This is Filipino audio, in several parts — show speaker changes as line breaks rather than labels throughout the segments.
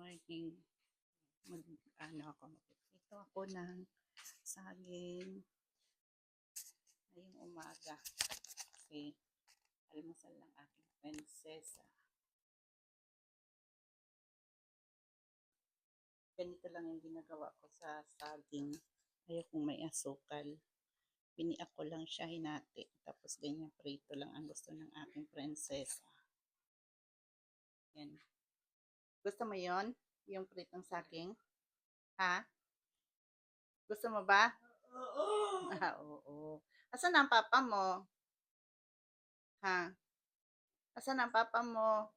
morning, magprito ako ng saging ngayong umaga. Kasi almusal ng aking prinsesa. Ganito lang yung ginagawa ko sa saging. Ayokong may asukal. Biniak ko lang siya hinati. Tapos ganyan prito lang ang gusto ng aking prinsesa. Yan. Gusto mo yon? Yung pritong saging? Ha? Gusto mo ba? Oo. Oo. Asan ang papa mo? Ha? Asan ang papa mo?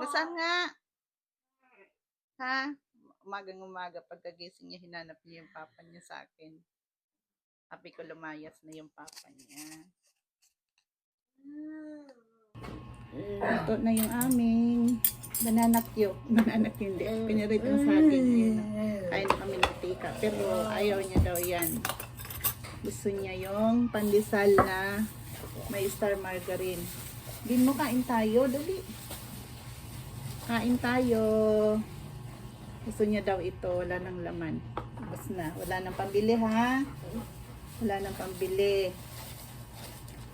Nasaan nga? Ha? Umagang umaga pagkagising niya, hinanap niya yung papa niya sa akin. Sabi ko lumayas na yung papa niya. Ito na yung aming banana cue. Banana cue hindi. Pinirit ang sa akin. Kain na kami ng tika. Pero ayaw niya daw yan. Gusto niya yung pandesal na may star margarine. Din mo, kain tayo. Dali. Kain tayo. Gusto niya daw ito. Wala nang laman. Tapos na. Wala nang pambili, ha? Wala nang pambili.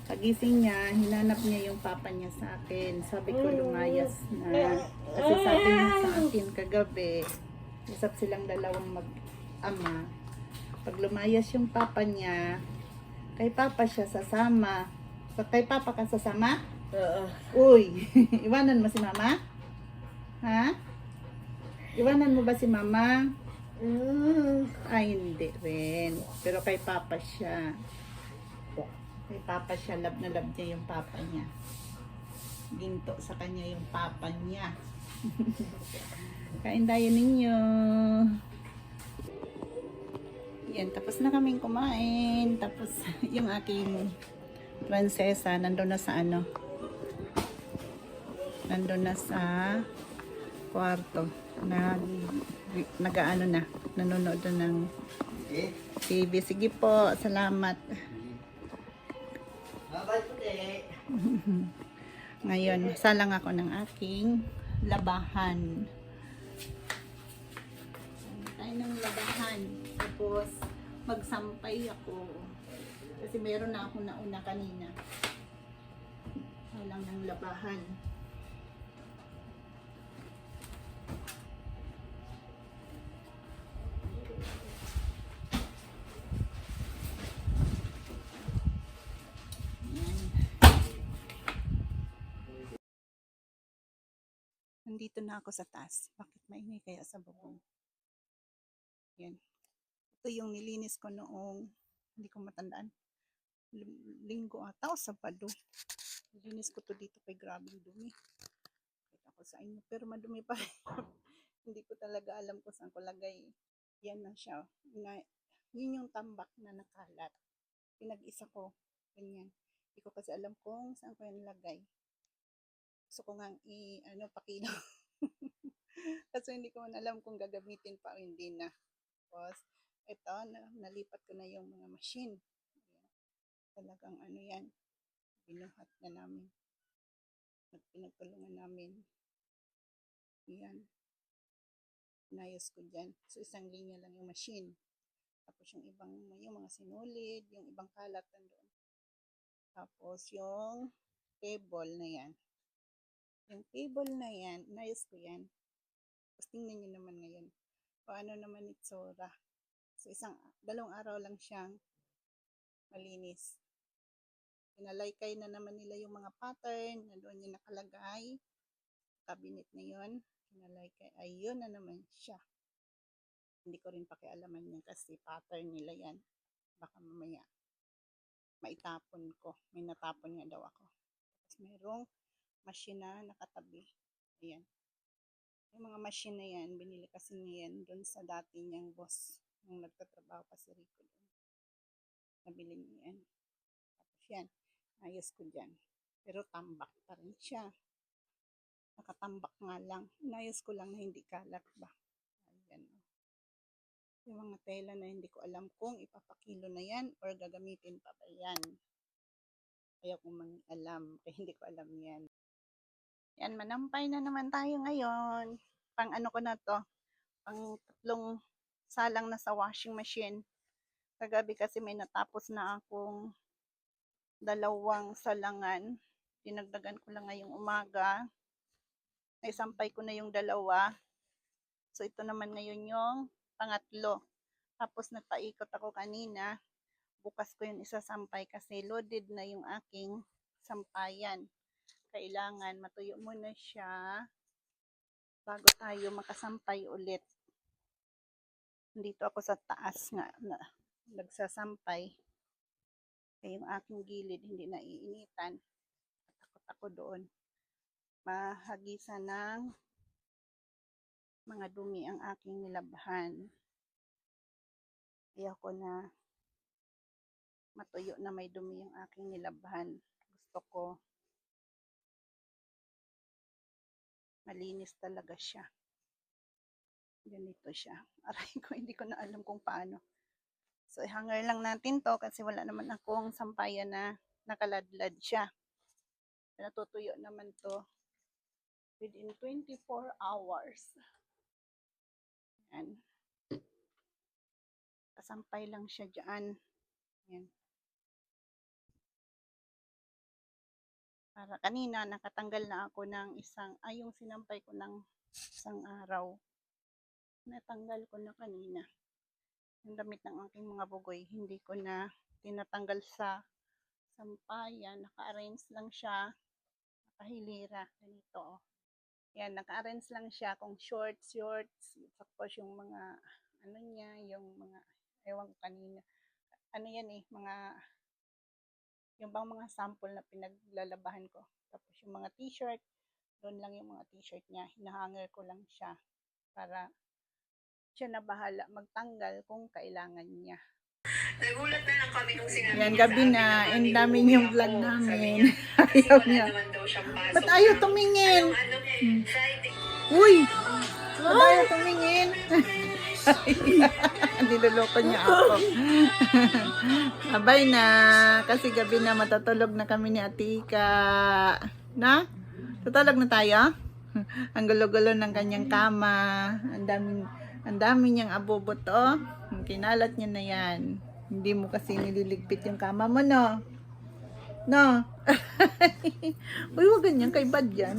Pagising niya, hinanap niya yung papa niya sa akin. Sabi ko, lumayas na. Kasi sabi niya sa akin kagabi, usap silang dalawang mag-ama. Pag lumayas yung papa niya, kay papa siya sasama. Kay papa ka sasama? Uy, iwanan mo si mama? Ha? Iwanan mo ba si mama? Ay, hindi rin. Pero kay papa siya. Kay papa siya, love na love niya yung papa niya. Ginto sa kanya yung papa niya. Kain tayo ninyo. Yan, tapos na kaming kumain. Tapos yung aking prinsesa nandun na sa nandun na sa kwarto. Nag-ano na, nanonood na ng TV. Sige po, salamat. Ngayon, salang ako ng aking labahan. Tayo ng labahan. Tapos, magsampay ako. Kasi meron na ako nauna kanina. Salang ng labahan. Nandito na ako sa taas. Bakit maingay kaya sa bubong? Yan. Ito yung nilinis ko noong, hindi ko matandaan, linggo ata o Sabado. Nilinis ko to dito kay grabing dumi. Kita ko sa inyo. Pero madumi pa rin. Hindi ko talaga alam kung saan ko lagay. Yan na siya. Yun yung tambak na nakalat. Pinag-isa ko. Ganyan. Hindi ko kasi alam kung saan ko yan lagay. Gusto ko nga pakilo. Kasi hindi ko man alam kung gagamitin pa o hindi na. Tapos, ito, nalipat ko na yung mga machine. Talagang yan. Binuhat na namin. Pinagtulungan namin. Yan. Inayos ko dyan. So, isang linya lang yung machine. Tapos, yung mga sinulid, yung ibang kalat doon. Tapos, yung table na yan. Yung table na yan, inayos ko yan. Tapos, tingnan nyo naman ngayon. Paano naman itsura. So, dalawang araw lang siyang malinis. Pinalaykay na naman nila yung mga pattern na doon yung nakalagay. Cabinet na yun. Pinalaykay. Ayun na naman siya. Hindi ko rin pakialaman yan kasi pattern nila yan. Baka mamaya maitapon ko. May natapon nga daw ako. Tapos mayroong machine na nakatabi. Ayan. Yung mga machine na yan, binili kasi niya yan doon sa dati niyang boss. Nung nagtatrabaho pa si Rico doon. Nabili niya yan. Tapos yan, ayos ko dyan. Pero tambak pa rin siya. Nakatambak nga lang. Inayos ko lang na hindi kalat ba. Ayan. Yung mga tela na hindi ko alam kung ipapakilo na yan or gagamitin pa ba yan. Ayaw kong alam, kaya hindi ko alam yan. Yan, manampay na naman tayo ngayon. Pang ano ko na to, pang 3 salang na sa washing machine. Kagabi kasi may natapos na akong 2 salangan. Dinagdagan ko lang ngayong umaga. Naisampay ko na yung 2. So ito naman ngayon yung pangatlo. Tapos nagpaikot ako kanina. Bukas ko yung isasampay kasi loaded na yung aking sampayan. Kailangan matuyo muna siya bago tayo makasampay ulit. Dito ako sa taas nga na nagsasampay. Kaya yung aking gilid hindi naiinitan. Takot ako doon. Mahagisan ng mga dumi ang aking nilabhan. Ayaw ko na matuyo na may dumi yung aking nilabhan. Gusto ko malinis talaga siya. Ganito siya. Aray ko, hindi ko na alam kung paano. So, hanger lang natin to kasi wala naman akong sampayan na nakaladlad siya. Natutuyo naman to within 24 hours. Yan. Kasampay lang siya dyan. Yan. Para kanina, nakatanggal na ako ng yung sinampay ko ng isang araw. Natanggal ko na kanina. Yung damit ng aking mga bugoy, hindi ko na tinatanggal sa sampayan. Naka-arrange lang siya. Nakahilira. Ganito. Yan, naka-arrange lang siya kung shorts. Tapos yung mga, ano niya, yung mga, ewan ko kanina. Ano yan yung bang mga sample na pinaglalabahan ko. Tapos yung mga t-shirt, doon lang yung mga t-shirt niya. Hinahanger ko lang siya para siya na bahala magtanggal kung kailangan niya.
Nagulat na lang kami nung sinabi
yan,
niya
gabi na, and dami yung vlog namin. Ayaw niya. Ba't ayaw tumingin?
Friday.
Uy! Ba't ayaw tumingin? Niloloko niya ako. Abay na, kasi gabi na matutulog na kami ni Atika. Na? Tutulog na tayo? Ang gulo-gulo ng kanyang kama. Ang dami niyang abubot, oh. Kinalat niya na yan. Hindi mo kasi nililigpit yung kama mo, no? No? Uy, wag ganyan, kay bad yan.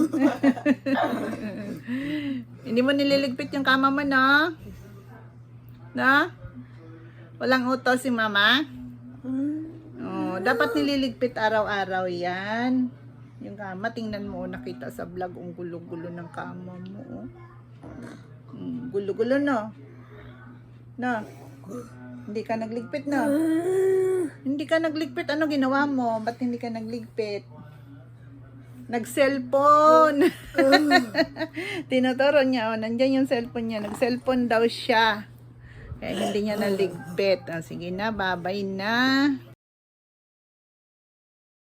Hindi mo nililigpit yung kama mo, no? No? Walang utos si mama? Oh, dapat nililigpit araw-araw yan. Yung kama, tingnan mo, nakita sa vlog, ang gulo-gulo ng kama mo. Gulo-gulo, no? No? Hindi ka nagligpit, no? Hindi ka nagligpit. Ano ginawa mo? Ba't hindi ka nagligpit? Nag-cellphone. Tinuturo niya, oh, nandyan yung cellphone niya. Nag-cellphone daw siya. Kaya hindi niya naligpit. Oh, sige na, babay na.